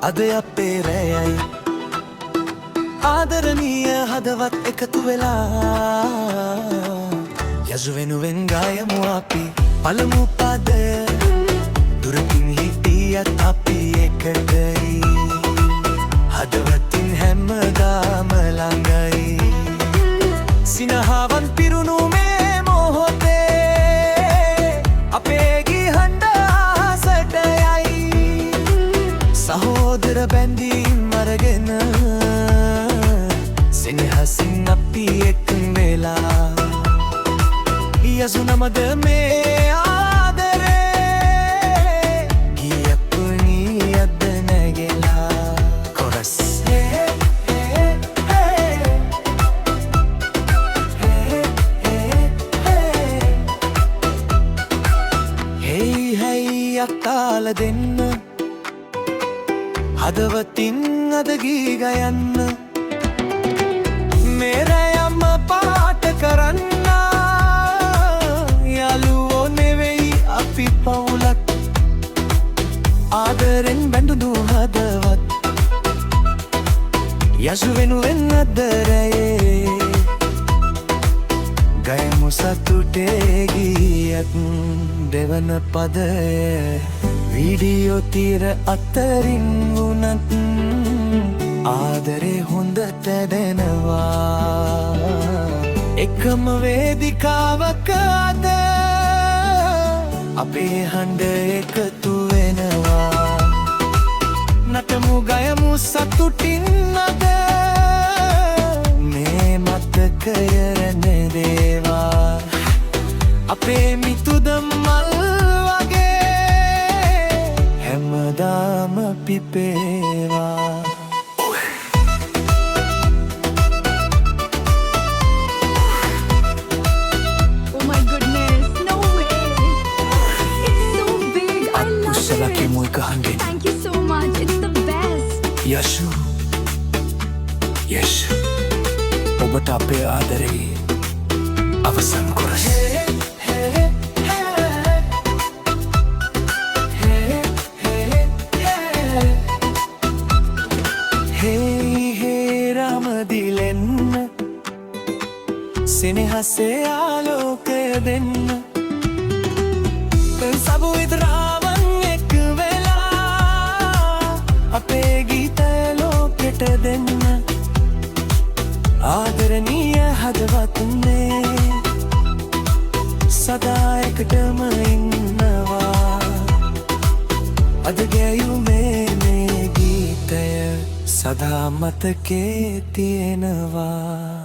අද අපේ රැයයි ආදරණීය හදවත් එකතු වෙලා යසු වෙනුවෙන් ගායමු අපි පළමු පදය දුරකින් හිටියත් අපි එකටයි හදවතින් හැමදාම ළඟයි සිනහවන් පිරුණු මේ මොහොතේ අපේ ගිහඬ ආසට යයි සහෝදර බැඳීම් අරගෙන සෙනෙහසින් අපි එක් වෙලා යසු නමද මේ ආදරේ ගියපුණියද නැගෙලා කොරස් අක්කාල දෙන්න හදවතින් අද ගී ගයන්න මේ රැයම පාට කරන්න යාළුවෝ නෙවෙයි අපි පවුලක් ආදරෙන් බැඳුණු හදවත් යසු වෙනුවෙන් අද රැයේ ගයමු සතුටේ ගීයක් දෙවන පදය වීඩියෝ තිර අතරින් වුණත් ආදරේ හොඳට දැනවා එකම වේදිකාවක අද අපේ හඬ එකතු වෙනවා නටමු ගයමු සතුටින් අද මේ මතකය රැඳ දේවා අපේ මිතුද මල් වගේ හැමදාම පිපේවා Thank you so much. It's the best. Yashu. Yes. ඔබට අපේ ආදරේ අවසන් කොරස්. හේ රාමදිලෙන්න සෙනෙහසේ ආලෝකය දෙන්න සබු විතරාවන් එක් වෙලා අපේ ගීතය ලෝකෙට දෙන්න ආදරණීය හදවතුනේ සදා එකටම ඉන්නවා අද ගැයුමේ මේ ගීතය සදා මතකේ තියෙනවා